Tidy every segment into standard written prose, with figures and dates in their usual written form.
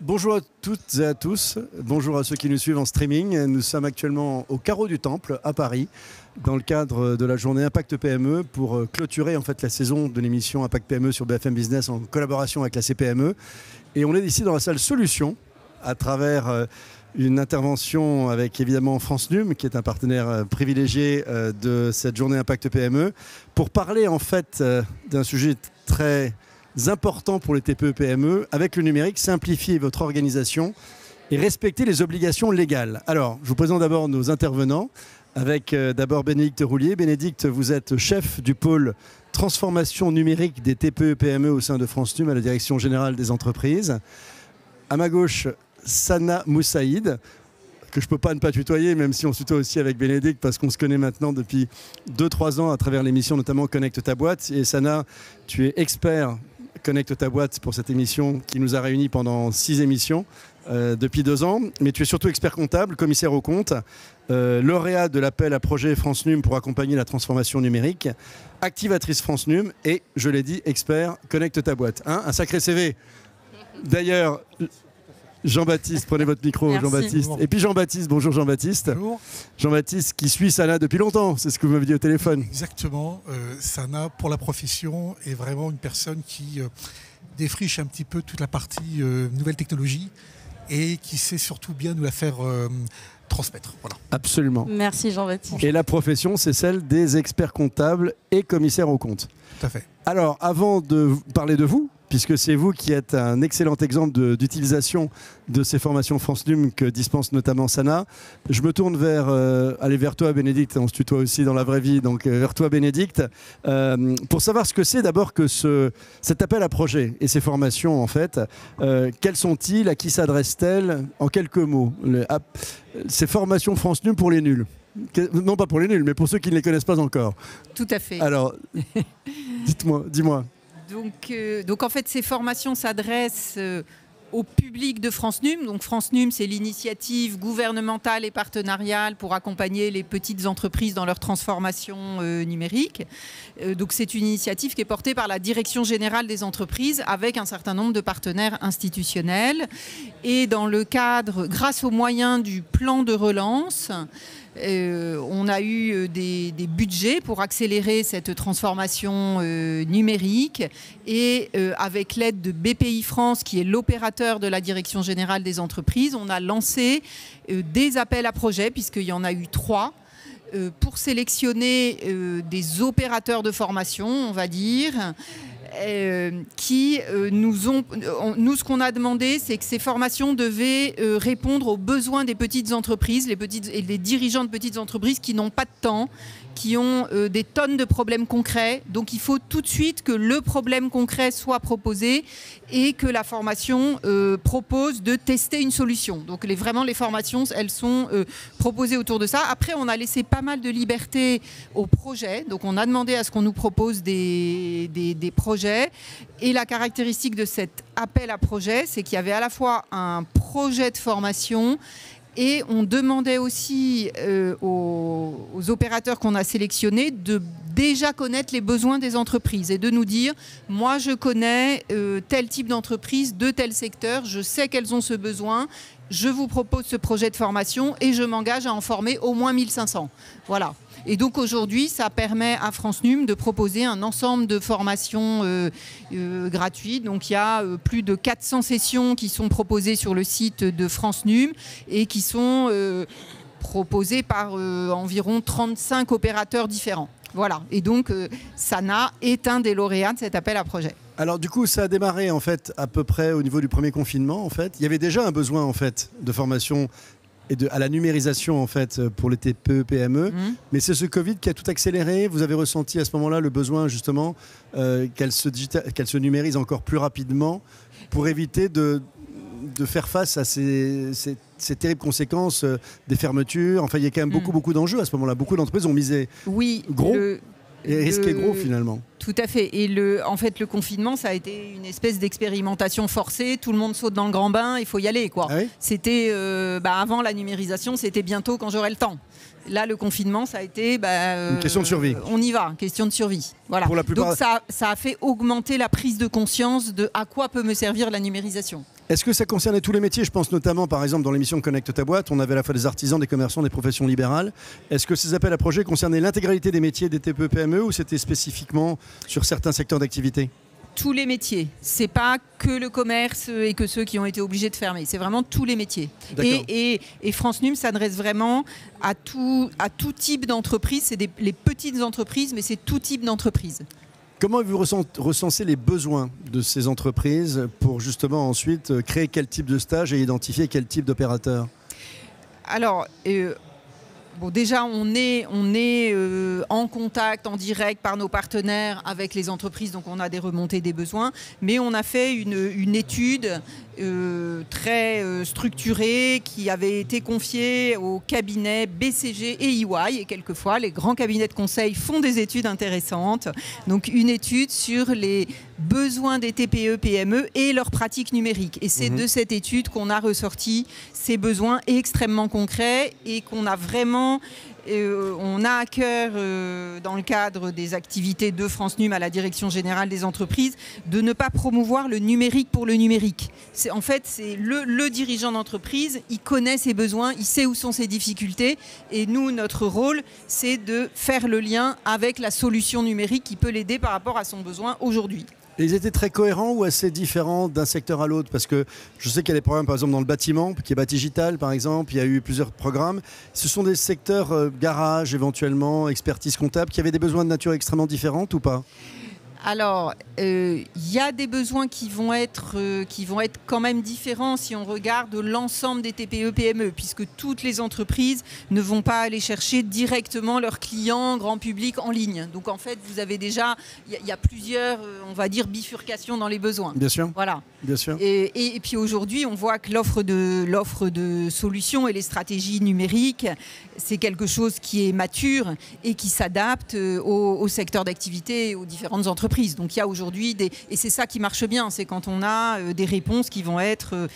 Bonjour à toutes et à tous, bonjour à ceux qui nous suivent en streaming. Nous sommes actuellement au Carreau du Temple à Paris dans le cadre de la journée Impact PME pour clôturer en fait la saison de l'émission Impact PME sur BFM Business en collaboration avec la CPME. Et on est ici dans la salle Solutions à travers une intervention avec évidemment France Num qui est un partenaire privilégié de cette journée Impact PME pour parler en fait d'un sujet très important pour les TPE-PME, avec le numérique, simplifier votre organisation et respecter les obligations légales. Alors, je vous présente d'abord nos intervenants, avec d'abord Bénédicte Roulier. Bénédicte, vous êtes chef du pôle transformation numérique des TPE-PME au sein de France Num à la Direction Générale des Entreprises. À ma gauche, Sana Moussaïd, que je ne peux pas ne pas tutoyer, même si on se tutoie aussi avec Bénédicte, parce qu'on se connaît maintenant depuis 2-3 ans à travers l'émission, notamment Connecte ta boîte. Et Sana, tu es expert Connecte ta boîte pour cette émission qui nous a réunis pendant 6 émissions depuis 2 ans. Mais tu es surtout expert comptable, commissaire aux comptes, lauréat de l'appel à projet France Num pour accompagner la transformation numérique, activatrice France Num et, je l'ai dit, expert Connecte ta boîte. Hein, un sacré CV. D'ailleurs, Jean-Baptiste, prenez votre micro, Jean-Baptiste. Et puis Jean-Baptiste, bonjour Jean-Baptiste. Bonjour. Jean-Baptiste qui suit Sana depuis longtemps, c'est ce que vous m'avez dit au téléphone. Exactement. Sana, pour la profession, est vraiment une personne qui défriche un petit peu toute la partie nouvelle technologie et qui sait surtout bien nous la faire transmettre. Voilà. Absolument. Merci Jean-Baptiste. Et la profession, c'est celle des experts comptables et commissaires aux comptes. Tout à fait. Alors, avant de parler de vous, puisque c'est vous qui êtes un excellent exemple d'utilisation de ces formations France Num que dispense notamment Sana, je me tourne vers toi Bénédicte, on se tutoie aussi dans la vraie vie, donc vers toi Bénédicte, pour savoir ce que c'est d'abord que cet appel à projet et ces formations en fait. Quels sont-ils, à qui s'adressent-elles? En quelques mots, ces formations France Num pour les nuls. Non pas pour les nuls, mais pour ceux qui ne les connaissent pas encore. Tout à fait. Alors, dis-moi. Donc en fait, ces formations s'adressent au public de France Num. Donc France Num, c'est l'initiative gouvernementale et partenariale pour accompagner les petites entreprises dans leur transformation numérique. Donc c'est une initiative qui est portée par la Direction Générale des Entreprises avec un certain nombre de partenaires institutionnels. Et dans le cadre, grâce aux moyens du plan de relance, on a eu des budgets pour accélérer cette transformation numérique et avec l'aide de BPI France, qui est l'opérateur de la Direction Générale des Entreprises, on a lancé des appels à projets, puisqu'il y en a eu 3, pour sélectionner des opérateurs de formation, on va dire, qui nous ce qu'on a demandé, c'est que ces formations devaient répondre aux besoins des petites entreprises, les dirigeants de petites entreprises qui n'ont pas de temps, qui ont des tonnes de problèmes concrets. Donc il faut tout de suite que le problème concret soit proposé et que la formation propose de tester une solution. Donc vraiment les formations, elles sont proposées autour de ça. Après, on a laissé pas mal de liberté aux projets. Donc on a demandé à ce qu'on nous propose des projets. Et la caractéristique de cet appel à projet, c'est qu'il y avait à la fois un projet de formation et on demandait aussi aux opérateurs qu'on a sélectionnés de déjà connaître les besoins des entreprises et de nous dire, moi je connais tel type d'entreprise de tel secteur, je sais qu'elles ont ce besoin, je vous propose ce projet de formation et je m'engage à en former au moins 1500. Voilà. Et donc aujourd'hui, ça permet à France Num de proposer un ensemble de formations gratuites. Donc il y a plus de 400 sessions qui sont proposées sur le site de France Num et qui sont proposées par environ 35 opérateurs différents. Voilà. Et donc Sana est un des lauréats de cet appel à projet. Alors du coup, ça a démarré en fait à peu près au niveau du premier confinement. En fait, il y avait déjà un besoin en fait de formation et à la numérisation en fait pour les TPE, PME. Mais c'est ce Covid qui a tout accéléré. Vous avez ressenti à ce moment-là le besoin justement qu'elle se numérise encore plus rapidement pour éviter de faire face à ces terribles conséquences des fermetures. Enfin, il y a quand même beaucoup d'enjeux à ce moment-là. Beaucoup d'entreprises ont misé gros et risqué gros finalement. Tout à fait. Et en fait, le confinement, ça a été une espèce d'expérimentation forcée. Tout le monde saute dans le grand bain, il faut y aller, quoi. Ah oui. C'était avant la numérisation, c'était bientôt quand j'aurai le temps. Là, le confinement, ça a été... une question de survie. On y va, question de survie. Voilà. Pour la plupart... Donc ça a fait augmenter la prise de conscience de à quoi peut me servir la numérisation. Est-ce que ça concernait tous les métiers? Je pense notamment, par exemple, dans l'émission Connecte ta boîte, on avait à la fois des artisans, des commerçants, des professions libérales. Est-ce que ces appels à projets concernaient l'intégralité des métiers des TPE-PME ou c'était spécifiquement sur certains secteurs d'activité? Tous les métiers. C'est pas que le commerce et que ceux qui ont été obligés de fermer. C'est vraiment tous les métiers. Et France Num s'adresse vraiment à tout type d'entreprise. C'est les petites entreprises, mais c'est tout type d'entreprise. Comment vous recensez les besoins de ces entreprises pour justement ensuite créer quel type de stage et identifier quel type d'opérateur? Alors... Bon, déjà, on est en contact, en direct par nos partenaires avec les entreprises, donc on a des remontées des besoins. Mais on a fait une étude très structurée qui avait été confiée aux cabinets BCG et EY. Et quelquefois, les grands cabinets de conseil font des études intéressantes. Donc une étude sur les besoins des TPE-PME et leurs pratiques numériques. Et c'est de cette étude qu'on a ressorti ces besoins extrêmement concrets et qu'on a vraiment... on a à cœur, dans le cadre des activités de France Num à la Direction Générale des Entreprises, de ne pas promouvoir le numérique pour le numérique. En fait, c'est le dirigeant d'entreprise, il connaît ses besoins, il sait où sont ses difficultés. Et nous, notre rôle, c'est de faire le lien avec la solution numérique qui peut l'aider par rapport à son besoin aujourd'hui. Et ils étaient très cohérents ou assez différents d'un secteur à l'autre? Parce que je sais qu'il y a des programmes, par exemple, dans le bâtiment, qui est Batigital, par exemple. Il y a eu plusieurs programmes. Ce sont des secteurs garage, éventuellement, expertise comptable, qui avaient des besoins de nature extrêmement différente ou pas? Alors, il y a des besoins qui vont être quand même différents si on regarde l'ensemble des TPE-PME, puisque toutes les entreprises ne vont pas aller chercher directement leurs clients, grand public, en ligne. Donc, en fait, vous avez déjà, il y a plusieurs, on va dire, bifurcations dans les besoins. Bien sûr. Voilà. Bien sûr. Et puis aujourd'hui, on voit que l'offre de solutions et les stratégies numériques, c'est quelque chose qui est mature et qui s'adapte au secteur d'activité et aux différentes entreprises. Donc il y a aujourd'hui et c'est ça qui marche bien, c'est quand on a des réponses qui vont être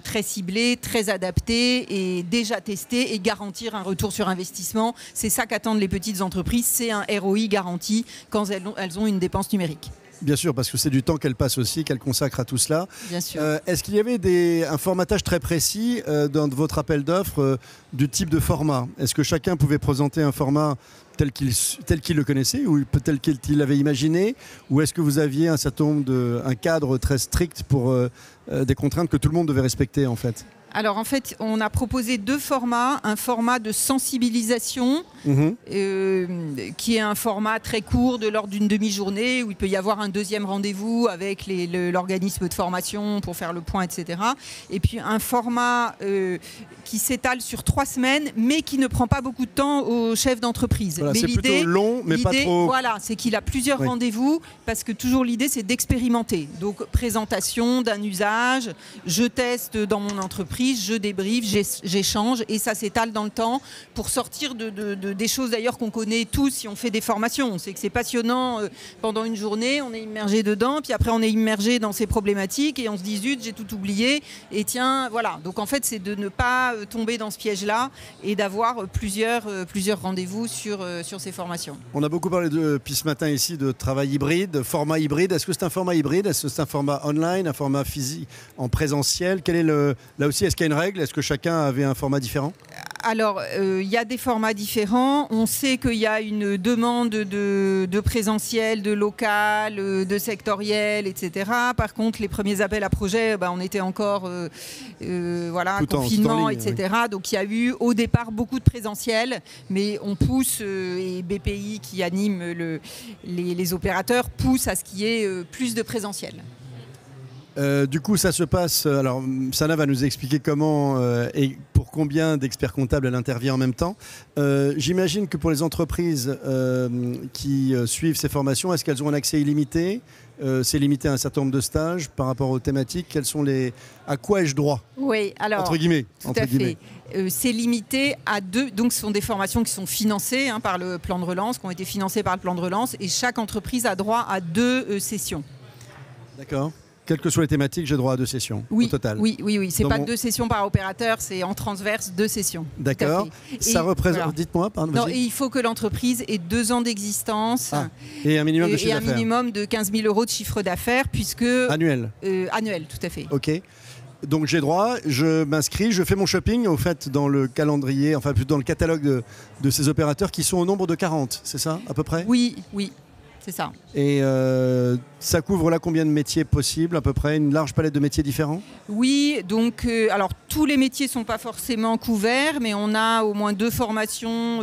très ciblées, très adaptées et déjà testées et garantir un retour sur investissement. C'est ça qu'attendent les petites entreprises, c'est un ROI garanti quand elles ont une dépense numérique. Bien sûr, parce que c'est du temps qu'elle passe aussi, qu'elle consacre à tout cela. Bien sûr. Est-ce qu'il y avait un formatage très précis dans votre appel d'offres du type de format? Est-ce que chacun pouvait présenter un format tel qu'il le connaissait ou tel qu'il l'avait imaginé? Ou est-ce que vous aviez un certain nombre un cadre très strict pour des contraintes que tout le monde devait respecter en fait? Alors en fait, on a proposé deux formats. Un format de sensibilisation qui est un format très court de l'ordre d'une demi-journée où il peut y avoir un deuxième rendez-vous avec l'organisme de formation pour faire le point, etc. Et puis un format qui s'étale sur 3 semaines mais qui ne prend pas beaucoup de temps aux chefs d'entreprise. Voilà, c'est plutôt long mais pas trop... Voilà, c'est qu'il a plusieurs rendez-vous parce que toujours l'idée c'est d'expérimenter. Donc présentation d'un usage, je teste dans mon entreprise, je débriefe, j'échange et ça s'étale dans le temps pour sortir des choses d'ailleurs qu'on connaît tous si on fait des formations. On sait que c'est passionnant pendant une journée, on est immergé dedans, puis après on est immergé dans ces problématiques et on se dit zut, j'ai tout oublié et voilà. Donc en fait c'est de ne pas tomber dans ce piège-là et d'avoir plusieurs rendez-vous sur ces formations. On a beaucoup parlé depuis ce matin ici de travail hybride, format hybride. Est-ce que c'est un format hybride? Est-ce que c'est un format online, un format physique, en présentiel? Quel est là aussi, est-ce qu'il y a une règle? Est-ce que chacun avait un format différent? Alors, il y a des formats différents. On sait qu'il y a une demande de présentiel, de local, de sectoriel, etc. Par contre, les premiers appels à projets, on était encore confinement, etc. Oui. Donc, il y a eu au départ beaucoup de présentiel, mais on pousse, et BPI qui anime les opérateurs pousse à ce qu'il y ait plus de présentiel. Du coup, ça se passe... Alors, Sana va nous expliquer comment et pour combien d'experts comptables elle intervient en même temps. J'imagine que pour les entreprises qui suivent ces formations, est-ce qu'elles ont un accès illimité? C'est limité à un certain nombre de stages par rapport aux thématiques. Quels sont à quoi ai-je droit? Oui, alors... Entre guillemets. Tout à fait. C'est limité à 2. Donc, ce sont des formations qui sont financées par le plan de relance, qui ont été financées par le plan de relance. Et chaque entreprise a droit à 2 sessions. D'accord. Quelles que soient les thématiques, j'ai droit à 2 sessions au total. Oui. C'est pas 2 sessions par opérateur, c'est en transverse 2 sessions. D'accord. Ça représente. Voilà. Dites-moi, pardon. Non, il faut que l'entreprise ait 2 ans d'existence et un minimum de chiffre d'affaires. Et un minimum de 15 000 € de chiffre d'affaires, puisque annuel. Annuel, tout à fait. Ok. Donc j'ai droit, je m'inscris, je fais mon shopping au fait dans le calendrier, enfin plutôt dans le catalogue de ces opérateurs qui sont au nombre de 40, c'est ça à peu près? Oui. C'est ça. Et ça couvre là combien de métiers possibles à peu près? Une large palette de métiers différents? Oui, donc alors tous les métiers ne sont pas forcément couverts, mais on a au moins 2 formations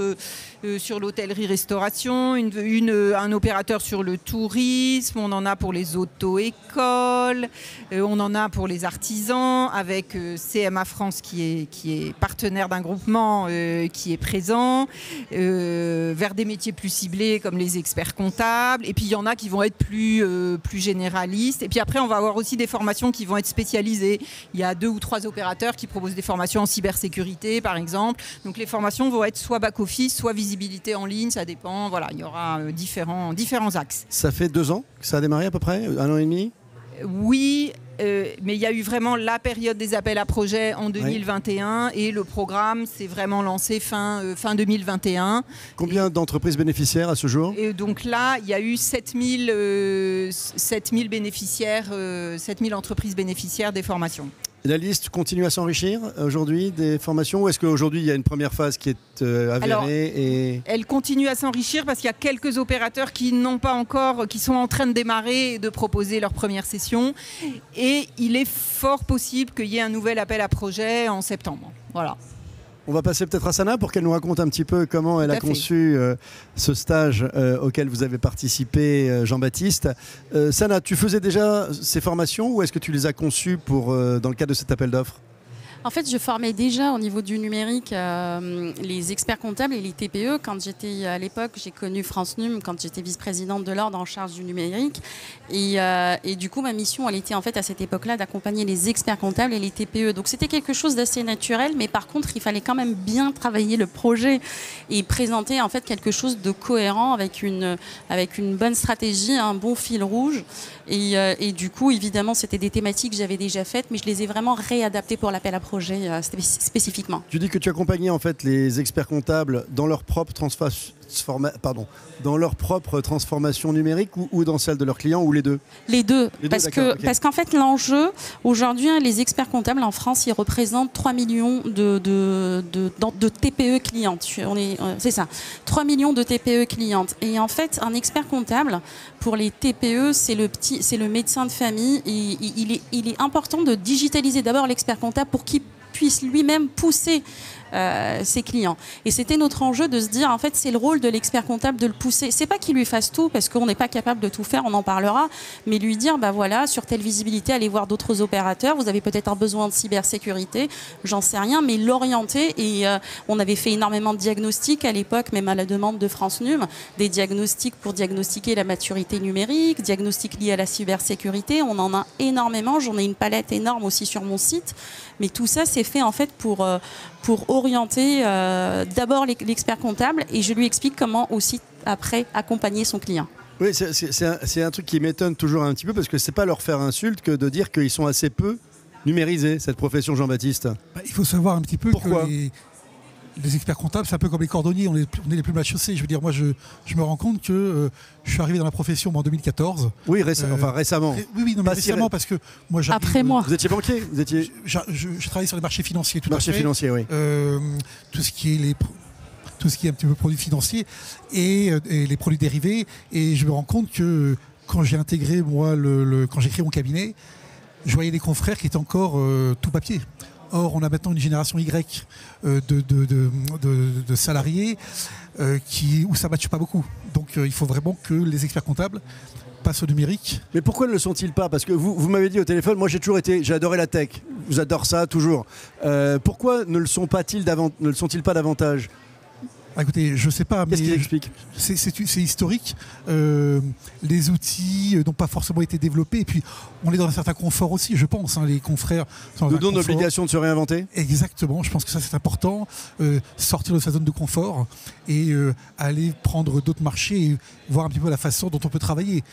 sur l'hôtellerie-restauration, un opérateur sur le tourisme, on en a pour les auto-écoles, on en a pour les artisans, avec CMA France qui est partenaire d'un groupement qui est présent, vers des métiers plus ciblés comme les experts comptables, et puis il y en a qui vont être plus généralistes, et puis après on va avoir aussi des formations qui vont être spécialisées. Il y a 2 ou 3 opérateurs qui proposent des formations en cybersécurité par exemple, donc les formations vont être soit back-office, soit visibilité en ligne, ça dépend, voilà, il y aura différents axes. Ça fait 2 ans que ça a démarré à peu près? 1 an et demi? Oui, mais il y a eu vraiment la période des appels à projets en 2021 et le programme s'est vraiment lancé fin 2021. Combien d'entreprises bénéficiaires à ce jour? Et donc là, il y a eu 7000 bénéficiaires, 7000 entreprises bénéficiaires des formations. La liste continue à s'enrichir aujourd'hui des formations, ou est-ce qu'aujourd'hui il y a une première phase qui est avérée? Elle continue à s'enrichir parce qu'il y a quelques opérateurs qui sont en train de démarrer et de proposer leur première session. Et il est fort possible qu'il y ait un nouvel appel à projet en septembre. Voilà. On va passer peut-être à Sana pour qu'elle nous raconte un petit peu comment elle a conçu ce stage auquel vous avez participé, Jean-Baptiste. Sana, tu faisais déjà ces formations ou est-ce que tu les as conçues dans le cadre de cet appel d'offres? En fait, je formais déjà au niveau du numérique les experts comptables et les TPE. Quand j'étais à l'époque, j'ai connu France Num quand j'étais vice-présidente de l'ordre en charge du numérique. Et du coup, ma mission, elle était en fait à cette époque-là d'accompagner les experts comptables et les TPE. Donc c'était quelque chose d'assez naturel, mais par contre, il fallait quand même bien travailler le projet et présenter en fait quelque chose de cohérent avec une bonne stratégie, un bon fil rouge. Et du coup, évidemment, c'était des thématiques que j'avais déjà faites, mais je les ai vraiment réadaptées pour l'appel à projet spécifiquement. Tu dis que tu accompagnais en fait les experts comptables dans leur propre transformation numérique ou dans celle de leurs clients, ou les deux? Les deux, parce qu'en fait l'enjeu aujourd'hui, les experts comptables en France, ils représentent 3 millions de TPE clientes. C'est ça, 3 millions de TPE clientes. Et en fait, un expert comptable pour les TPE, c'est le médecin de famille. Et il est important de digitaliser d'abord l'expert comptable pour qu'il puisse lui-même pousser ses clients. Et c'était notre enjeu de se dire, en fait, c'est le rôle de l'expert comptable de le pousser. C'est pas qu'il lui fasse tout, parce qu'on n'est pas capable de tout faire, on en parlera, mais lui dire, bah voilà, sur telle visibilité, allez voir d'autres opérateurs, vous avez peut-être un besoin de cybersécurité, j'en sais rien, mais l'orienter. Et on avait fait énormément de diagnostics à l'époque, même à la demande de France Num, des diagnostics pour diagnostiquer la maturité numérique, diagnostics liés à la cybersécurité, on en a énormément, j'en ai une palette énorme aussi sur mon site, mais tout ça, c'est fait en fait pour orienter d'abord l'expert comptable, et je lui explique comment aussi après accompagner son client. Oui, c'est un truc qui m'étonne toujours un petit peu, parce que c'est pas leur faire insulte que de dire qu'ils sont assez peu numérisés, cette profession, Jean-Baptiste. Il faut savoir un petit peu pourquoi que les experts comptables, c'est un peu comme les cordonniers, on est les plus mal chaussés. Je veux dire, moi, je me rends compte que je suis arrivé dans la profession en 2014. Oui, récemment. Oui, non, mais récemment, parce que moi, j'arrive... Après moi. Vous étiez banquier? Je travaillais sur les marchés financiers, tout à fait. Marchés financiers, oui. Tout ce qui est un petit peu produits financiers et les produits dérivés. Et je me rends compte que quand j'ai intégré, moi, quand j'ai créé mon cabinet, je voyais des confrères qui étaient encore tout papier. Or, on a maintenant une génération Y de salariés où ça ne matche pas beaucoup. Donc, il faut vraiment que les experts comptables passent au numérique. Mais pourquoi ne le sont-ils pas? Parce que vous m'avez dit au téléphone, moi j'ai adoré la tech. J'adore ça toujours. Pourquoi ne le sont-ils pas davantage? Écoutez, je ne sais pas, mais qu'est-ce qu'il explique? C'est historique. Les outils n'ont pas forcément été développés. Et puis, on est dans un certain confort aussi, je pense. Les confrères sont nous donnent l'obligation de se réinventer. Exactement. Je pense que ça, c'est important. Sortir de sa zone de confort et aller prendre d'autres marchés et voir un petit peu la façon dont on peut travailler.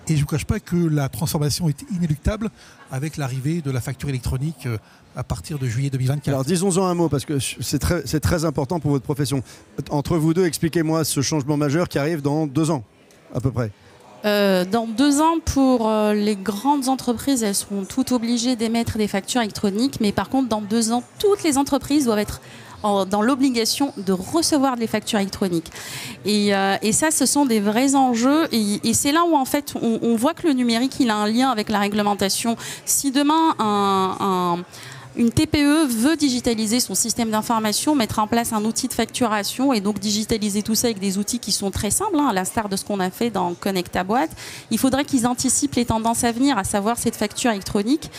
Et je ne vous cache pas que la transformation est inéluctable avec l'arrivée de la facture électronique à partir de juillet 2024. Alors disons-en un mot, parce que c'est très important pour votre profession. Entre vous deux, expliquez-moi ce changement majeur qui arrive dans 2 ans, à peu près. Dans 2 ans, pour les grandes entreprises, elles seront toutes obligées d'émettre des factures électroniques. Mais par contre, dans 2 ans, toutes les entreprises doivent être dans l'obligation de recevoir des factures électroniques. Et ça, ce sont des vrais enjeux. Et c'est là où, en fait, on voit que le numérique, il a un lien avec la réglementation. Si demain, une TPE veut digitaliser son système d'information, mettre en place un outil de facturation et donc digitaliser tout ça avec des outils qui sont très simples, à l'instar de ce qu'on a fait dans Connect ta boîte, il faudrait qu'ils anticipent les tendances à venir, à savoir cette facture électronique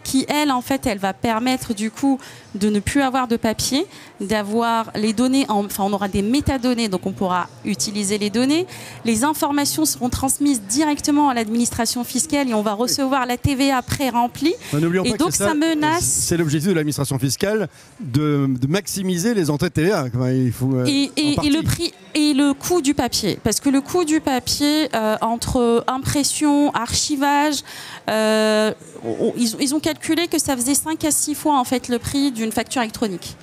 qui, elle, en fait, elle va permettre du coup de ne plus avoir de papier, d'avoir les données, enfin on aura des métadonnées, donc on pourra utiliser les données. Les informations seront transmises directement à l'administration fiscale et on va recevoir la TVA pré-remplie. N'oublions et pas donc que ça menace... C'est l'objectif de l'administration fiscale de maximiser les entrées de TVA. Il faut, et le prix et le coût du papier. Parce que le coût du papier, entre impression, archivage, ils ont calculé que ça faisait 5 à 6 fois en fait, le prix d'une facture électronique.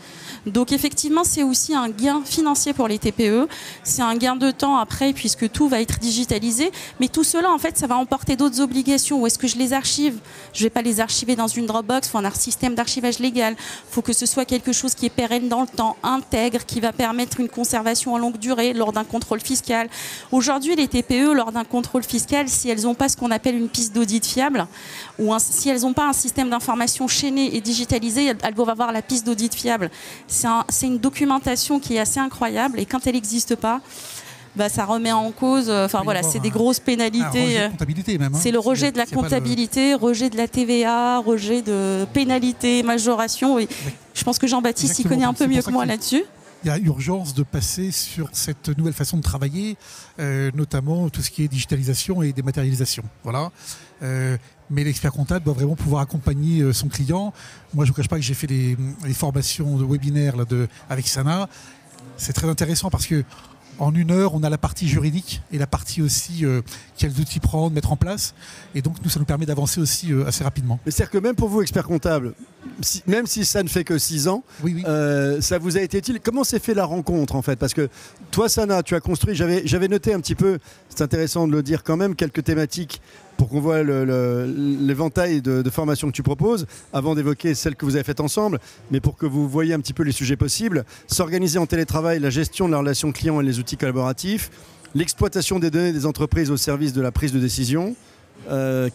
Donc effectivement, c'est aussi un gain financier pour les TPE. C'est un gain de temps après, puisque tout va être digitalisé. Mais tout cela, en fait, ça va emporter d'autres obligations. Où est-ce que je les archive? Je ne vais pas les archiver dans une Dropbox. Il faut un système d'archivage légal. Il faut que ce soit quelque chose qui est pérenne dans le temps, intègre, qui va permettre une conservation à longue durée lors d'un contrôle fiscal. Aujourd'hui, les TPE, lors d'un contrôle fiscal, si elles n'ont pas ce qu'on appelle une piste d'audit fiable, ou si elles n'ont pas un système d'information chaîné et digitalisé, elles doivent avoir la piste d'audit fiable. C'est une documentation qui est assez incroyable et quand elle n'existe pas, ça remet en cause. C'est des grosses pénalités. Rejet de comptabilité même. C'est le rejet de la comptabilité, rejet de la TVA, rejet de pénalités, majoration. Et je pense que Jean-Baptiste y connaît un peu mieux que moi là-dessus. Il y a urgence de passer sur cette nouvelle façon de travailler, notamment tout ce qui est digitalisation et dématérialisation. Voilà. Mais l'expert comptable doit vraiment pouvoir accompagner son client. Moi, je ne vous cache pas que j'ai fait les formations de webinaire avec Sana. C'est très intéressant parce que en 1 heure, on a la partie juridique et la partie aussi quels outils prendre, mettre en place. Et donc, ça nous permet d'avancer aussi assez rapidement. Mais c'est-à-dire que même pour vous, expert comptable, même si ça ne fait que 6 ans, oui. ça vous a été utile. Comment s'est fait la rencontre, en fait? Parce que toi, Sana, tu as construit, j'avais noté un petit peu, c'est intéressant de le dire quand même, quelques thématiques pour qu'on voit l'éventail de formations que tu proposes, avant d'évoquer celles que vous avez faites ensemble, mais pour que vous voyez un petit peu les sujets possibles. S'organiser en télétravail, la gestion de la relation client et les outils collaboratifs, l'exploitation des données des entreprises au service de la prise de décision,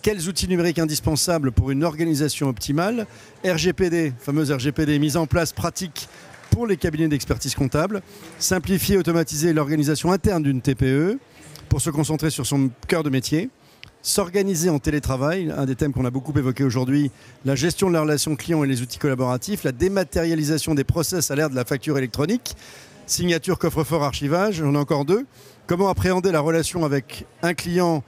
quels outils numériques indispensables pour une organisation optimale, RGPD, fameuse RGPD, mise en place pratique pour les cabinets d'expertise comptable, simplifier et automatiser l'organisation interne d'une TPE pour se concentrer sur son cœur de métier, s'organiser en télétravail, un des thèmes qu'on a beaucoup évoqué aujourd'hui, la gestion de la relation client et les outils collaboratifs, la dématérialisation des process à l'ère de la facture électronique, signature, coffre-fort, archivage, on a encore 2. Comment appréhender la relation avec un client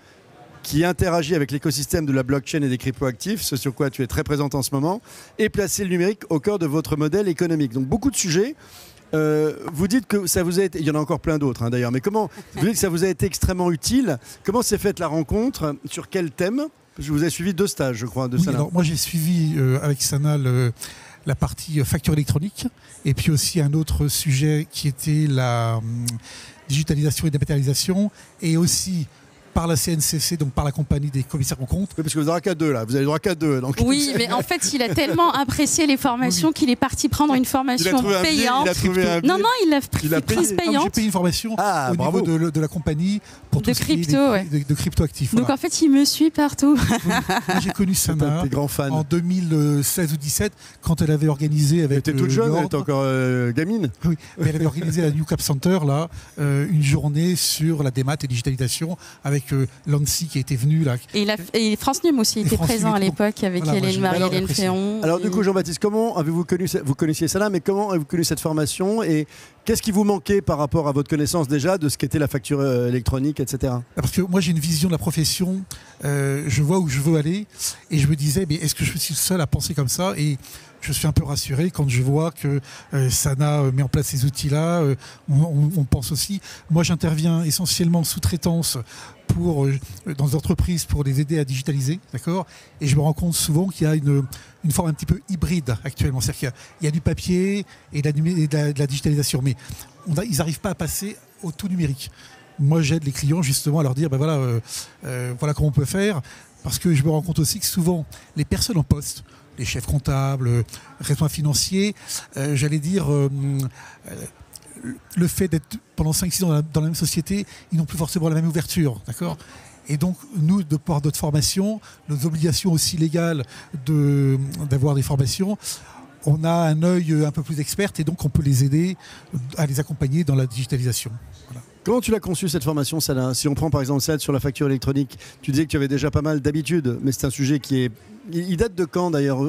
qui interagit avec l'écosystème de la blockchain et des cryptoactifs, ce sur quoi tu es très présente en ce moment, et placer le numérique au cœur de votre modèle économique. Donc beaucoup de sujets. Vous dites que ça vous a été, il y en a encore plein d'autres d'ailleurs, mais comment vous dites que ça vous a été extrêmement utile? Comment s'est faite la rencontre? Sur quel thème? Je vous ai suivi 2 stages, je crois, de Sana. Alors, moi, j'ai suivi avec Sana la partie facture électronique et puis aussi un autre sujet qui était la digitalisation et dématérialisation et aussi par la CNCC, donc par la compagnie des commissaires aux comptes. Oui, parce que vous n'aurez droit qu'à 2 là, vous avez le droit qu'à 2. Donc... Oui, mais en fait, il a tellement apprécié les formations qu'il est parti prendre une formation payante. Non, il a pris prise payante. J'ai payé une formation au niveau de la compagnie pour tout ce qui est de cryptoactifs. Donc en fait, il me suit partout. Moi, j'ai connu Sana en 2016 ou 2017 quand elle avait organisé avec. Elle était toute jeune, elle était encore gamine. Oui, mais elle avait organisé à la New Cap Center là, une journée sur la démat et digitalisation avec Lancy qui était venu là. Et France Num aussi était présent à l'époque avec Marie-Hélène Féon. Alors du coup, Jean-Baptiste, comment avez-vous connu, vous connaissiez ça, mais comment avez-vous connu cette formation et qu'est-ce qui vous manquait par rapport à votre connaissance déjà de ce qu'était la facture électronique, etc. Parce que moi j'ai une vision de la profession, je vois où je veux aller et je me disais, mais est-ce que je suis le seul à penser comme ça? Et je suis un peu rassuré quand je vois que Sana met en place ces outils-là. On pense aussi. Moi, j'interviens essentiellement en sous-traitance dans les entreprises pour les aider à digitaliser, d'accord. Et je me rends compte souvent qu'il y a une forme un petit peu hybride actuellement. C'est-à-dire qu'il y a du papier et de la digitalisation, mais ils n'arrivent pas à passer au tout numérique. Moi, j'aide les clients justement à leur dire, voilà comment on peut faire, parce que je me rends compte aussi que souvent, les personnes en poste, les chefs comptables, responsables financiers, j'allais dire, le fait d'être pendant 5-6 ans dans la même société, ils n'ont plus forcément la même ouverture, d'accord ? Et donc, nous, de par notre formation, nos obligations aussi légales d'avoir des formations, on a un œil un peu plus expert et donc on peut les aider à les accompagner dans la digitalisation. Voilà. Comment tu l'as conçu cette formation, Sana ? Si on prend par exemple celle sur la facture électronique, tu disais que tu avais déjà pas mal d'habitudes, mais c'est un sujet il date de quand d'ailleurs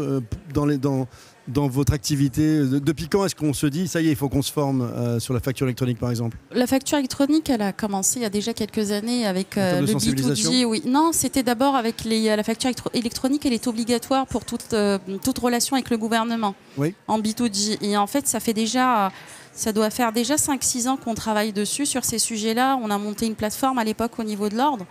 dans votre activité ? Depuis quand est-ce qu'on se dit, ça y est, il faut qu'on se forme sur la facture électronique par exemple ? La facture électronique, elle a commencé il y a déjà quelques années avec le B2G. Oui. Non, c'était d'abord avec la facture électronique, elle est obligatoire pour toute relation avec le gouvernement, oui, en B2G. Et en fait, ça doit faire déjà 5-6 ans qu'on travaille dessus, sur ces sujets-là. On a monté une plateforme à l'époque au niveau de l'ordre.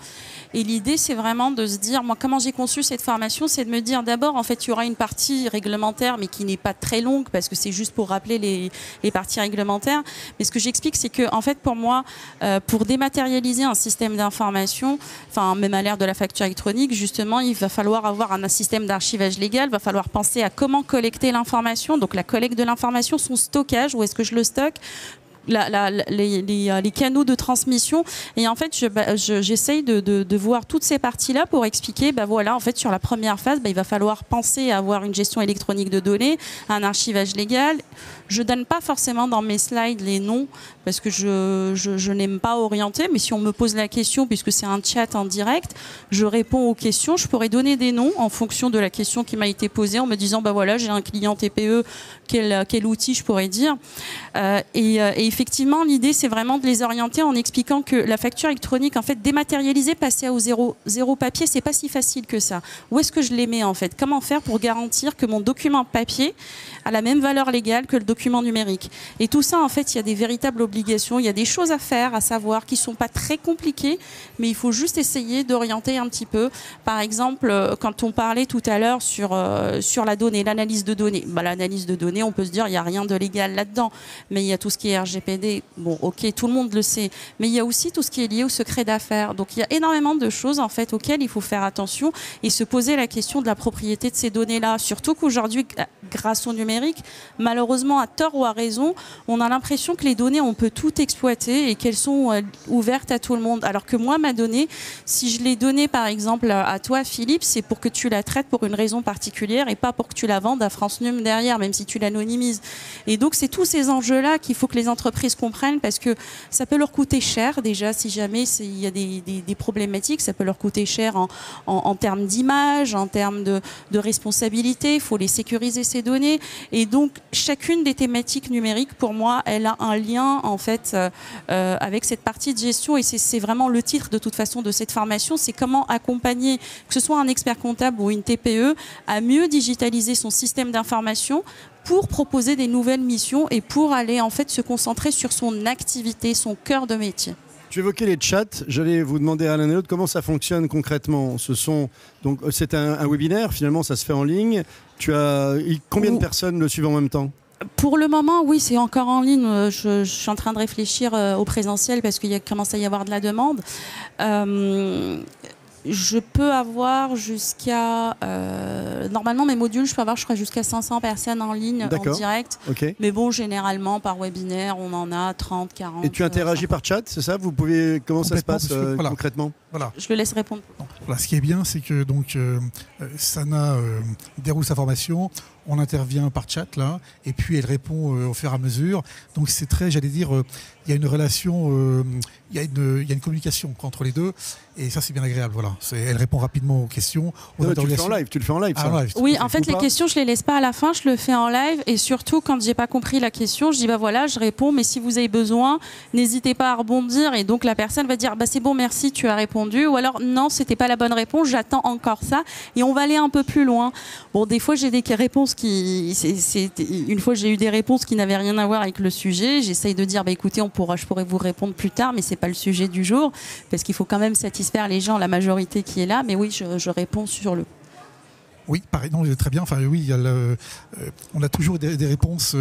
Et l'idée, c'est vraiment de se dire, moi, comment j'ai conçu cette formation, c'est de me dire, d'abord, en fait, il y aura une partie réglementaire, mais qui n'est pas très longue, parce que c'est juste pour rappeler les parties réglementaires. Mais ce que j'explique, c'est que, en fait, pour moi, pour dématérialiser un système d'information, enfin, même à l'ère de la facture électronique, justement, il va falloir avoir un système d'archivage légal, il va falloir penser à comment collecter l'information, donc la collecte de l'information, son stockage, où est-ce que je le stocke, les canaux de transmission. Et en fait, j'essaye de voir toutes ces parties-là pour expliquer, voilà, en fait, sur la première phase, il va falloir penser à avoir une gestion électronique de données, un archivage légal. Je donne pas forcément dans mes slides les noms parce que je n'aime pas orienter, mais si on me pose la question, puisque c'est un chat en direct, je réponds aux questions. Je pourrais donner des noms en fonction de la question qui m'a été posée en me disant, voilà, j'ai un client TPE, quel outil je pourrais dire. Et effectivement, l'idée, c'est vraiment de les orienter en expliquant que la facture électronique, en fait, dématérialisée, passer au zéro papier, c'est pas si facile que ça. Où est-ce que je les mets, en fait ? Comment faire pour garantir que mon document papier a la même valeur légale que le document numérique ? Et tout ça, en fait, il y a des véritables obligations, il y a des choses à faire, à savoir, qui sont pas très compliquées, mais il faut juste essayer d'orienter un petit peu. Par exemple, quand on parlait tout à l'heure sur la donnée, l'analyse de données. L'analyse de données, on peut se dire, il n'y a rien de légal là-dedans, mais il y a tout ce qui est RGPD. Bon, ok, tout le monde le sait, mais il y a aussi tout ce qui est lié au secret d'affaires. Donc, il y a énormément de choses, en fait, auxquelles il faut faire attention et se poser la question de la propriété de ces données-là. Surtout qu'aujourd'hui, grâce au numérique, malheureusement, à tort ou à raison, on a l'impression que les données, on peut tout exploiter et qu'elles sont ouvertes à tout le monde. Alors que moi, ma donnée, si je l'ai donnée, par exemple, à toi, Philippe, c'est pour que tu la traites pour une raison particulière et pas pour que tu la vendes à France Num derrière, même si tu l'anonymises. Et donc, c'est tous ces enjeux-là qu'il faut que les entreprises comprennent parce que ça peut leur coûter cher, déjà, si jamais il y a des problématiques, ça peut leur coûter cher en termes d'image, en termes de responsabilité. Il faut les sécuriser, ces données. Et donc, chacune des thématiques numériques, pour moi, elle a un lien, en fait, avec cette partie de gestion. Et c'est vraiment le titre, de toute façon, de cette formation. C'est comment accompagner, que ce soit un expert comptable ou une TPE, à mieux digitaliser son système d'information pour proposer des nouvelles missions et pour aller, en fait, se concentrer sur son activité, son cœur de métier. Tu évoquais les chats. J'allais vous demander à l'un et l'autre comment ça fonctionne concrètement. C'est un webinaire, finalement, ça se fait en ligne. Combien de personnes le suivent en même temps ? Pour le moment, oui, c'est encore en ligne. Je suis en train de réfléchir au présentiel parce qu'il commence à y avoir de la demande. Je peux avoir jusqu'à... normalement, mes modules, je peux avoir, je crois, jusqu'à 500 personnes en ligne, en direct. Okay. Mais bon, généralement, par webinaire, on en a 30, 40. Et tu interagis par chat, c'est ça ? Comment ça se passe concrètement ? Voilà. Je le laisse répondre. Voilà, ce qui est bien, c'est que Sana déroule sa formation. On intervient par chat, là, et puis elle répond au fur et à mesure. Donc c'est très, j'allais dire, il y a une relation, il y a une communication entre les deux, et ça c'est bien agréable. Voilà. Elle répond rapidement aux questions. Tu le fais en live, ça. Live, oui, en fait, les questions, je les laisse pas à la fin, je le fais en live, et surtout quand j'ai pas compris la question, je dis voilà, je réponds, mais si vous avez besoin, n'hésitez pas à rebondir, et donc la personne va dire c'est bon, merci, tu as répondu. répondu, ou alors non, c'était pas la bonne réponse, j'attends encore ça, et on va aller un peu plus loin. Bon, des fois j'ai des réponses une fois j'ai eu des réponses qui n'avaient rien à voir avec le sujet, j'essaye de dire écoutez, je pourrais vous répondre plus tard, mais c'est pas le sujet du jour, parce qu'il faut quand même satisfaire les gens, la majorité qui est là, mais oui, je réponds sur le. Oui, pareil, non, très bien. Enfin, oui, on a toujours des réponses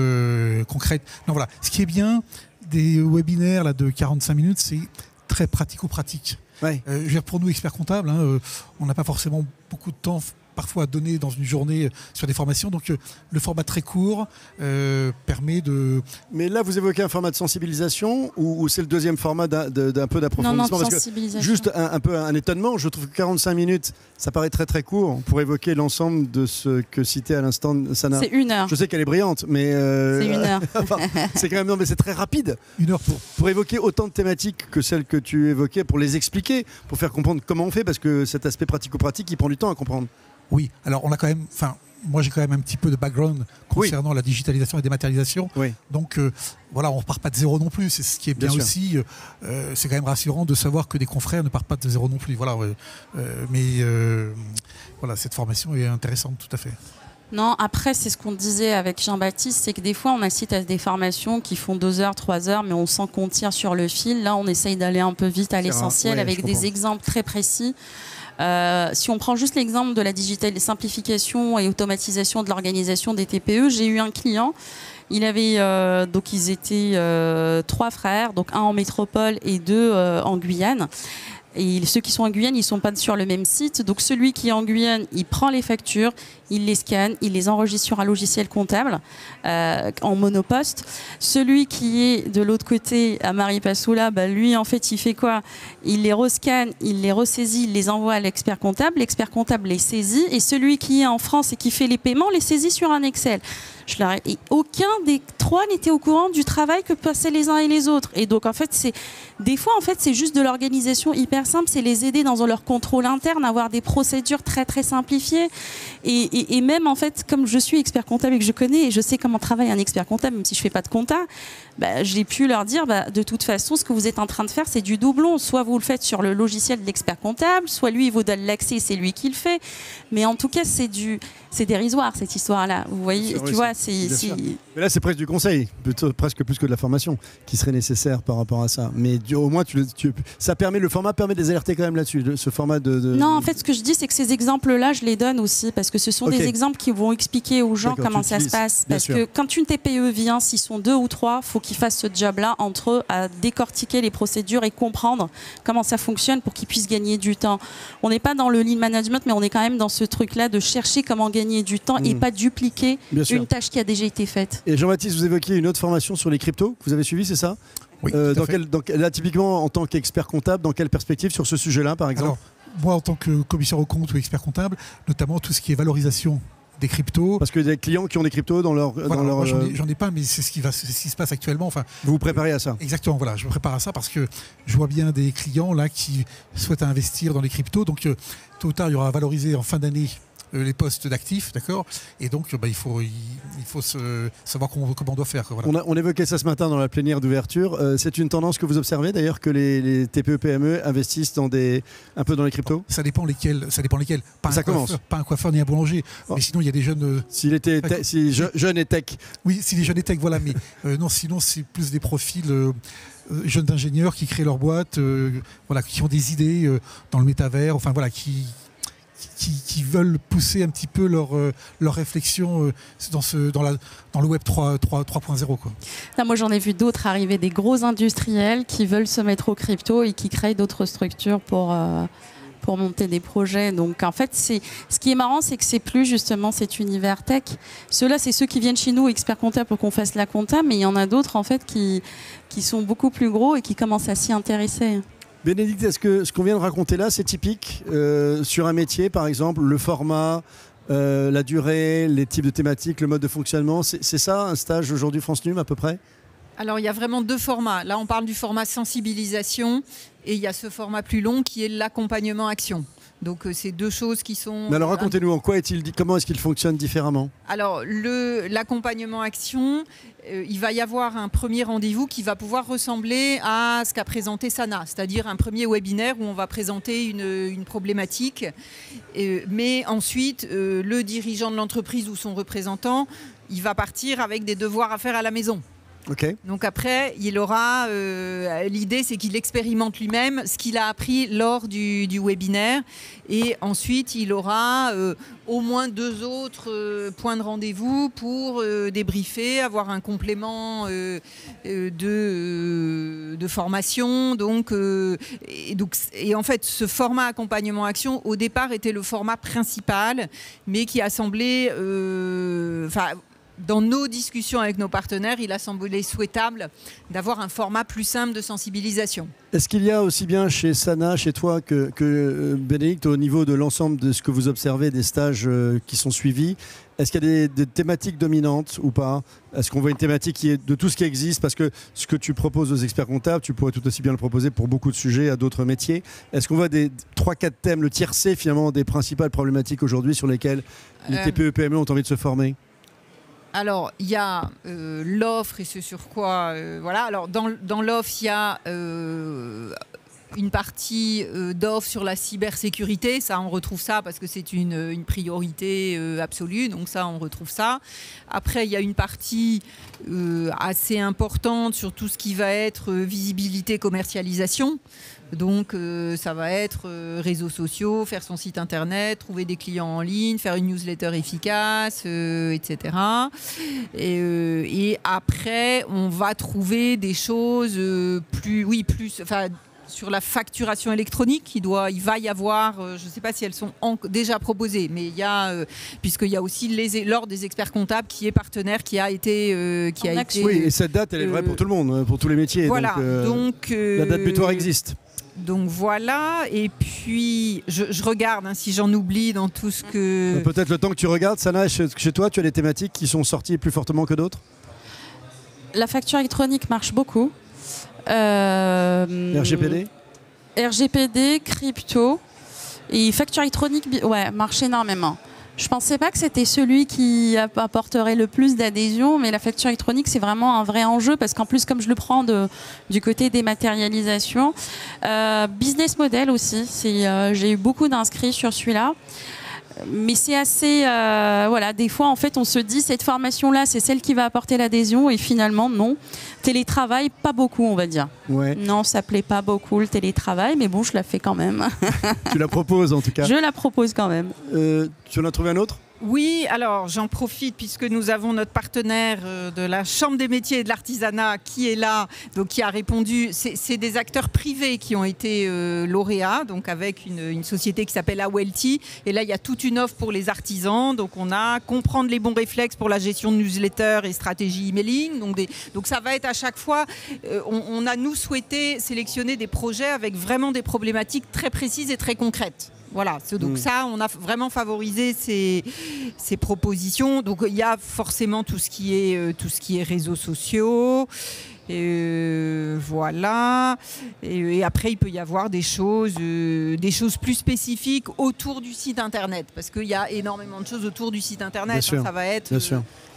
concrètes. Non, voilà. Ce qui est bien des webinaires là, de 45 minutes, c'est très pratico-pratique. Ouais. Je veux dire, pour nous, experts comptables, on n'a pas forcément beaucoup de temps parfois à donner dans une journée sur des formations. Donc le format très court permet de... Mais là, vous évoquez un format de sensibilisation ou c'est le deuxième format d'un peu d'approfondissement? Non, de parce sensibilisation. Que juste un peu un étonnement, je trouve que 45 minutes, ça paraît très très court pour évoquer l'ensemble de ce que citait à l'instant Sana. C'est 1 heure. Je sais qu'elle est brillante, mais... C'est 1 heure. Enfin, c'est quand même... Non, mais c'est très rapide. 1 heure pour évoquer autant de thématiques que celles que tu évoquais, pour les expliquer, pour faire comprendre comment on fait, parce que cet aspect pratico-pratique, il prend du temps à comprendre. Oui, alors on a quand même, moi j'ai quand même un petit peu de background concernant la digitalisation et dématérialisation. Oui. Donc voilà, on ne repart pas de zéro non plus. C'est ce qui est bien aussi. C'est quand même rassurant de savoir que des confrères ne partent pas de zéro non plus. Voilà, voilà, cette formation est intéressante tout à fait. Non, après, c'est ce qu'on disait avec Jean-Baptiste, c'est que des fois, on assiste à des formations qui font 2 heures, 3 heures, mais on sent qu'on tire sur le fil. Là, on essaye d'aller un peu vite à l'essentiel avec des exemples très précis. Si on prend juste l'exemple de la simplification et automatisation de l'organisation des TPE, j'ai eu un client. Il avait donc ils étaient 3 frères, donc 1 en métropole et 2 en Guyane. Et ceux qui sont en Guyane, ils ne sont pas sur le même site. Donc celui qui est en Guyane, il prend les factures, il les scanne, il les enregistre sur un logiciel comptable en monoposte. Celui qui est de l'autre côté, à Maripasoula, lui, en fait, il fait quoi? Il les rescanne, il les ressaisit, il les envoie à l'expert comptable. L'expert comptable les saisit. Et celui qui est en France et qui fait les paiements, les saisit sur un Excel. Et aucun des 3 n'était au courant du travail que passaient les uns et les autres. Et donc, en fait, des fois, c'est juste de l'organisation hyper simple. C'est les aider dans leur contrôle interne, avoir des procédures très, très simplifiées. Et même, en fait, comme je suis expert comptable et que je connais, et je sais comment travaille un expert comptable, même si je ne fais pas de compta, j'ai pu leur dire, de toute façon, ce que vous êtes en train de faire, c'est du doublon. Soit vous le faites sur le logiciel de l'expert comptable, soit lui, il vous donne l'accès, c'est lui qui le fait. Mais en tout cas, c'est dérisoire, cette histoire-là. Vous voyez, tu vois, mais là, c'est presque du conseil, presque plus que de la formation qui serait nécessaire par rapport à ça. Mais au moins, le format permet de les alerter quand même là-dessus, ce format de... Non, en fait, ce que je dis, c'est que ces exemples-là, je les donne aussi, parce que ce sont des exemples qui vont expliquer aux gens comment ça se passe. Parce que quand une TPE vient, s'ils sont 2 ou 3, il faut qu'ils fassent ce job-là entre eux, à décortiquer les procédures et comprendre comment ça fonctionne pour qu'ils puissent gagner du temps. On n'est pas dans le lean management, mais on est quand même dans ce truc-là de chercher comment gagner du temps et pas dupliquer une tâche qui a déjà été faite. Et Jean-Baptiste, vous évoquiez une autre formation sur les cryptos que vous avez suivie, c'est ça? Oui. Là, typiquement, en tant qu'expert comptable, dans quelle perspective sur ce sujet-là, par exemple? Alors, moi, en tant que commissaire aux comptes ou expert comptable, notamment tout ce qui est valorisation des cryptos. Parce que des clients qui ont des cryptos dans leur... Moi, j'en ai pas, mais c'est ce qui se passe actuellement. Vous vous préparez à ça? Exactement, voilà, je me prépare à ça parce que je vois bien des clients là qui souhaitent investir dans les cryptos. Donc, tôt ou tard, il y aura valorisé en fin d'année les postes d'actifs, d'accord. Et donc, il faut savoir comment on doit faire. Voilà. On évoquait ça ce matin dans la plénière d'ouverture. C'est une tendance que vous observez d'ailleurs que les TPE-PME investissent un peu dans les cryptos? Ça dépend lesquels. Pas un coiffeur ni un boulanger. Oh. Mais sinon, il y a des jeunes... Si jeune et tech. Oui, si les jeunes et tech, voilà. Mais non, sinon, c'est plus des profils... jeunes ingénieurs qui créent leur boîte, qui ont des idées dans le métavers, qui veulent pousser un petit peu leur réflexion dans le web 3.0. Là, moi, j'en ai vu d'autres arriver, des gros industriels qui veulent se mettre au crypto et qui créent d'autres structures pour monter des projets. Donc, en fait, ce qui est marrant, c'est que c'est plus justement cet univers tech. Ceux-là, c'est ceux qui viennent chez nous, experts comptables, pour qu'on fasse la compta, mais il y en a d'autres, en fait, qui sont beaucoup plus gros et qui commencent à s'y intéresser. Bénédicte, est-ce que ce qu'on vient de raconter là, c'est typique sur un métier, par exemple, le format, la durée, les types de thématiques, le mode de fonctionnement? C'est ça, un stage aujourd'hui France Num à peu près? Alors, il y a vraiment 2 formats. Là, on parle du format sensibilisation et il y a ce format plus long qui est l'accompagnement action. Donc c'est deux choses qui sont... Mais alors racontez-nous, en quoi est-il dit, comment est-ce qu'il fonctionne différemment? Alors l'accompagnement action, il va y avoir un premier rendez-vous qui va pouvoir ressembler à ce qu'a présenté Sana, c'est-à-dire un premier webinaire où on va présenter une problématique, mais ensuite le dirigeant de l'entreprise ou son représentant, il va partir avec des devoirs à faire à la maison. Okay. Donc après, il aura l'idée, c'est qu'il expérimente lui-même ce qu'il a appris lors du webinaire, et ensuite il aura au moins 2 autres points de rendez-vous pour débriefer, avoir un complément de formation. Et en fait, ce format accompagnement action au départ était le format principal, mais qui a semblé dans nos discussions avec nos partenaires, il a semblé souhaitable d'avoir un format plus simple de sensibilisation. Est-ce qu'il y a aussi bien chez Sana, chez toi, que Bénédicte, au niveau de l'ensemble de ce que vous observez, des stages qui sont suivis, est-ce qu'il y a des thématiques dominantes ou pas? Est-ce qu'on voit une thématique qui est de tout ce qui existe? Parce que ce que tu proposes aux experts comptables, tu pourrais tout aussi bien le proposer pour beaucoup de sujets à d'autres métiers. Est-ce qu'on voit des 3-4 thèmes, le tiercé finalement des principales problématiques aujourd'hui sur lesquelles les TPE, PME ont envie de se former? Alors, il y a l'offre et ce sur quoi... voilà. Alors, dans l'offre, il y a une partie d'offre sur la cybersécurité. Ça, on retrouve ça parce que c'est une priorité absolue. Donc ça, on retrouve ça. Après, il y a une partie assez importante sur tout ce qui va être visibilité, commercialisation. Donc ça va être réseaux sociaux, faire son site internet, trouver des clients en ligne, faire une newsletter efficace, etc. Et après, on va trouver des choses sur la facturation électronique, il va y avoir, je ne sais pas si elles sont déjà proposées, mais il y a, puisqu'il y a aussi l'ordre des experts comptables qui est partenaire, qui a été... Oui, et cette date, elle est vraie pour tout le monde, pour tous les métiers. Voilà, donc la date butoir existe. Donc voilà, et puis je regarde si j'en oublie dans tout ce que... Peut-être le temps que tu regardes, Sana, chez toi, tu as des thématiques qui sont sorties plus fortement que d'autres? La facture électronique marche beaucoup. RGPD, crypto et facture électronique, marche énormément. Je ne pensais pas que c'était celui qui apporterait le plus d'adhésion, mais la facture électronique, c'est vraiment un vrai enjeu parce qu'en plus, comme je le prends du côté dématérialisation, business model aussi, j'ai eu beaucoup d'inscrits sur celui-là. Mais c'est assez... des fois, en fait, on se dit, cette formation-là, c'est celle qui va apporter l'adhésion, et finalement, non. Télétravail, pas beaucoup, on va dire. Ouais. Non, ça plaît pas beaucoup, le télétravail, mais bon, je la fais quand même. Tu la proposes, en tout cas. Je la propose quand même. Tu en as trouvé un autre? Oui, alors j'en profite puisque nous avons notre partenaire de la Chambre des métiers et de l'artisanat qui est là, donc qui a répondu. C'est des acteurs privés qui ont été lauréats, donc avec une société qui s'appelle Awelty. Et là, il y a toute une offre pour les artisans. Donc on a comprendre les bons réflexes pour la gestion de newsletters et stratégie emailing. Donc ça va être à chaque fois, on a nous souhaité sélectionner des projets avec vraiment des problématiques très précises et très concrètes. Voilà, donc ça, on a vraiment favorisé ces propositions. Donc il y a forcément tout ce qui est réseaux sociaux. Voilà. Et après, il peut y avoir des choses plus spécifiques autour du site internet, parce qu'il y a énormément de choses autour du site internet. Ça va être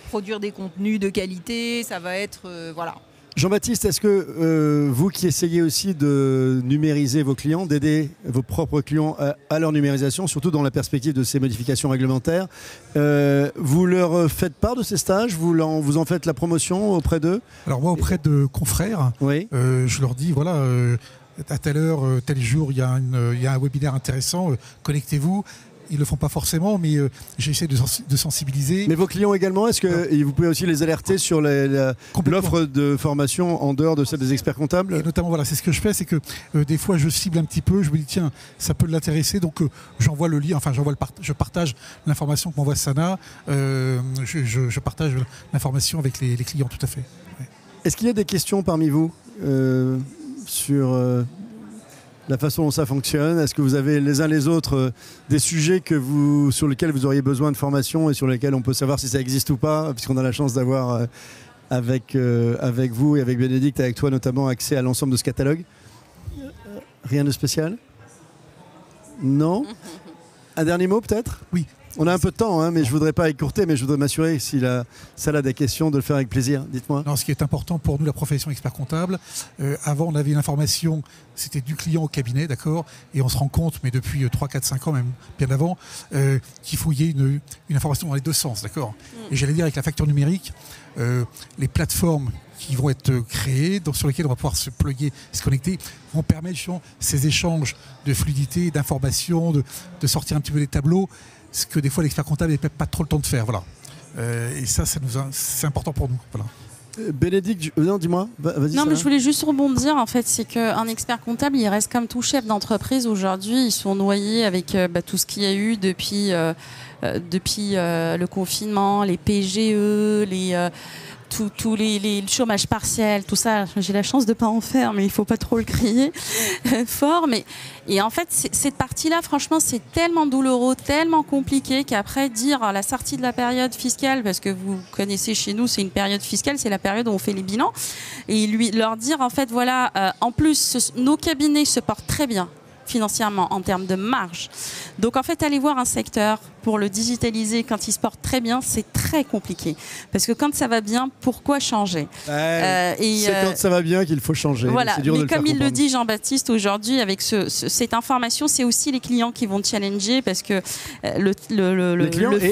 produire des contenus de qualité, ça va être voilà. Jean-Baptiste, est-ce que vous qui essayez aussi de numériser vos clients, d'aider vos propres clients à leur numérisation, surtout dans la perspective de ces modifications réglementaires, vous leur faites part de ces stages, vous en faites la promotion auprès d'eux? Alors moi, auprès de confrères, oui. Je leur dis, voilà, à telle heure, tel jour, il y a un webinaire intéressant, connectez-vous. Ils ne le font pas forcément, mais j'essaie de sensibiliser. Mais vos clients également, est-ce que vous pouvez aussi les alerter sur l'offre de formation en dehors de celle des experts comptables? Et notamment, voilà, c'est ce que je fais, c'est que des fois, je cible un petit peu, je me dis, tiens, ça peut l'intéresser, donc j'envoie le lien, enfin, je partage l'information que m'envoie Sana, je partage l'information avec les clients, tout à fait. Ouais. Est-ce qu'il y a des questions parmi vous sur... la façon dont ça fonctionne? Est-ce que vous avez les uns les autres des sujets sur lesquels vous auriez besoin de formation et sur lesquels on peut savoir si ça existe ou pas, puisqu'on a la chance d'avoir avec vous et avec Bénédicte, avec toi notamment, accès à l'ensemble de ce catalogue? Rien de spécial? Non. Un dernier mot peut-être? Oui. On a un peu de temps, hein, mais je ne voudrais pas écourter, mais je voudrais m'assurer, si la salle a des questions, de le faire avec plaisir. Dites-moi. Non, ce qui est important pour nous, la profession expert comptable, avant on avait une information, c'était du client au cabinet, d'accord, et on se rend compte, mais depuis 3, 4, 5 ans, même bien avant, qu'il faut y ait une information dans les deux sens, d'accord. Et j'allais dire, avec la facture numérique, les plateformes qui vont être créées, sur lesquelles on va pouvoir se plugger, se connecter, vont permettre ces échanges de fluidité, d'informations, de sortir un petit peu des tableaux, ce que des fois l'expert comptable n'a pas trop le temps de faire. Voilà. Et ça c'est important pour nous. Voilà. Bénédicte, non, dis-moi. Vas-y. Non, mais je voulais juste rebondir. En fait, c'est qu'un expert comptable, il reste comme tout chef d'entreprise. Aujourd'hui, ils sont noyés avec tout ce qu'il y a eu depuis le confinement, les PGE, tous les chômages partiels, tout ça. J'ai la chance de ne pas en faire, mais il ne faut pas trop le crier fort. Et en fait, cette partie-là, franchement, c'est tellement douloureux, tellement compliqué qu'après, dire à la sortie de la période fiscale, parce que vous connaissez chez nous, c'est une période fiscale, c'est la période où on fait les bilans, et leur dire, en fait, voilà, en plus, nos cabinets se portent très bien financièrement en termes de marge. Donc en fait, aller voir un secteur pour le digitaliser quand il se porte très bien, c'est très compliqué. Parce que quand ça va bien, pourquoi changer? C'est quand ça va bien qu'il faut changer. Voilà, dur mais de comme il comprendre. le dit Jean-Baptiste aujourd'hui, avec cette information, c'est aussi les clients qui vont challenger parce que le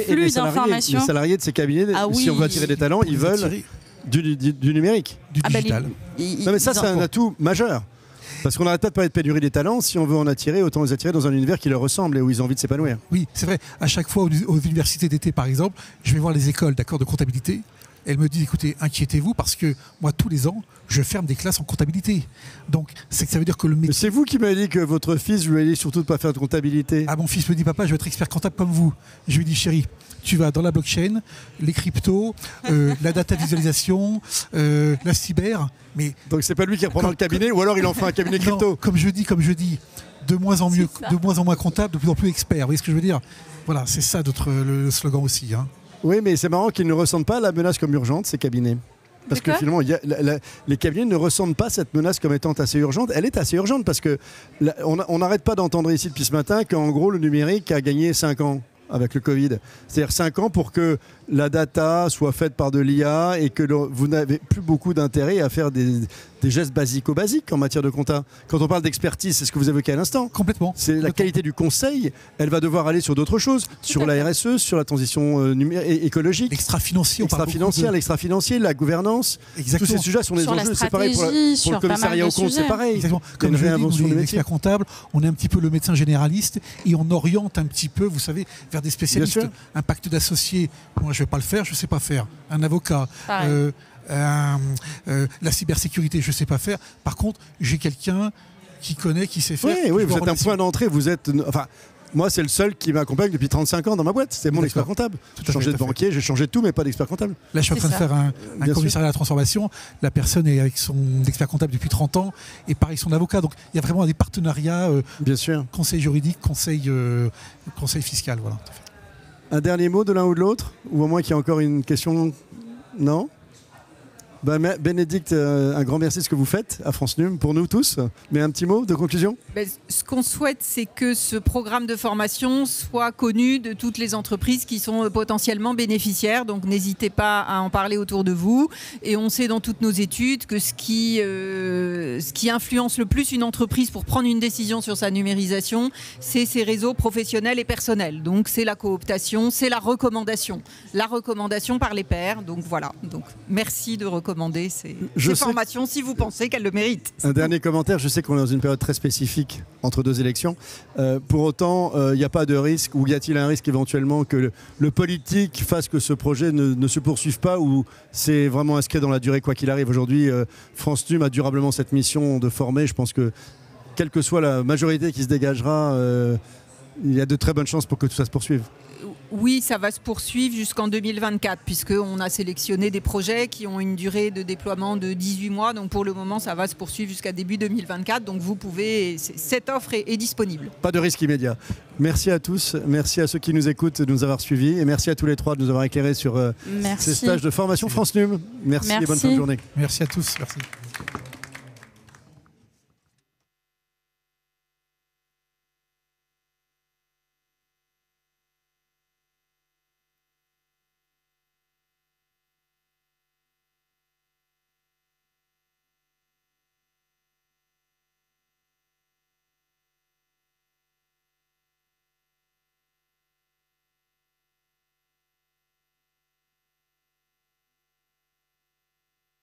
flux d'informations... Les salariés de ces cabinets, si on veut attirer des talents, ils veulent du numérique. Du digital. Non mais ça, c'est un atout majeur. Parce qu'on n'arrête pas de parler de pénurie des talents. Si on veut en attirer, autant les attirer dans un univers qui leur ressemble et où ils ont envie de s'épanouir. Oui, c'est vrai. À chaque fois, aux universités d'été, par exemple, je vais voir les écoles de comptabilité. Elles me disent, écoutez, inquiétez-vous parce que moi, tous les ans, je ferme des classes en comptabilité. Donc, c'est que ça veut dire que le métier... Mais c'est vous qui m'avez dit que votre fils, je lui ai dit surtout de ne pas faire de comptabilité. Ah, mon fils me dit, papa, je veux être expert comptable comme vous. Je lui dis, chérie, tu vas dans la blockchain, les cryptos, la data visualisation, la cyber. Mais donc c'est pas lui qui reprendra le cabinet, ou alors il en fera un cabinet crypto. Non, comme je dis, de moins en moins comptable, de plus en plus expert. Vous voyez ce que je veux dire? Voilà, c'est ça le slogan aussi. Hein. Oui, mais c'est marrant qu'ils ne ressentent pas la menace comme urgente, ces cabinets. Parce que finalement, les cabinets ne ressentent pas cette menace comme étant assez urgente. Elle est assez urgente parce que on n'arrête pas d'entendre ici depuis ce matin qu'en gros, le numérique a gagné 5 ans avec le Covid. C'est-à-dire 5 ans pour que la data soit faite par de l'IA et que vous n'avez plus beaucoup d'intérêt à faire des gestes basiques en matière de compta. Quand on parle d'expertise, c'est ce que vous évoquez à l'instant. Complètement. C'est la qualité du conseil. Elle va devoir aller sur d'autres choses, sur la RSE, sur la transition écologique. L'extra-financier. L'extra-financier, la gouvernance. Exactement. Tous ces sujets sont des enjeux. C'est pareil pour le commissariat aux comptes, c'est pareil. Exactement. Comme je dis, nous, les experts comptables, on est un petit peu le médecin généraliste et on oriente un petit peu, vous savez, vers des spécialistes. Un pacte d'associés, moi je ne vais pas le faire, je ne sais pas faire. Un avocat, la cybersécurité, je ne sais pas faire. Par contre, j'ai quelqu'un qui connaît, qui sait faire. Oui, vous êtes un point d'entrée. Vous êtes, moi, c'est le seul qui m'accompagne depuis 35 ans dans ma boîte. C'est mon expert comptable. J'ai changé de banquier, j'ai changé de tout, mais pas d'expert comptable. Là, je suis en train de faire un commissariat à la transformation. La personne est avec son expert comptable depuis 30 ans et pareil, son avocat. Donc, il y a vraiment des partenariats. Bien sûr. Conseil juridique, conseil fiscal. Voilà. Un dernier mot de l'un ou de l'autre? Ou au moins qu'il y a encore une question? Non? Bénédicte, un grand merci de ce que vous faites à France Num, pour nous tous. Mais un petit mot de conclusion? Ce qu'on souhaite, c'est que ce programme de formation soit connu de toutes les entreprises qui sont potentiellement bénéficiaires. Donc n'hésitez pas à en parler autour de vous. Et on sait dans toutes nos études que ce qui influence le plus une entreprise pour prendre une décision sur sa numérisation, c'est ses réseaux professionnels et personnels. Donc c'est la cooptation, c'est la recommandation. La recommandation par les pairs. Donc voilà. Donc merci de recommander ces formations si vous pensez qu'elles le méritent. Un dernier commentaire, je sais qu'on est dans une période très spécifique entre deux élections. Pour autant, il n'y a pas de risque, ou y a-t-il un risque éventuellement que le politique fasse que ce projet ne se poursuive pas, ou c'est vraiment inscrit dans la durée quoi qu'il arrive? Aujourd'hui, France Num a durablement cette mission de former. Je pense que quelle que soit la majorité qui se dégagera, il y a de très bonnes chances pour que tout ça se poursuive. Oui, ça va se poursuivre jusqu'en 2024, puisqu'on a sélectionné des projets qui ont une durée de déploiement de 18 mois. Donc pour le moment, ça va se poursuivre jusqu'à début 2024. Donc vous pouvez, cette offre est disponible. Pas de risque immédiat. Merci à tous, merci à ceux qui nous écoutent de nous avoir suivis et merci à tous les trois de nous avoir éclairés sur ces stages de formation France Num. Merci et bonne fin de journée. Merci à tous. Merci.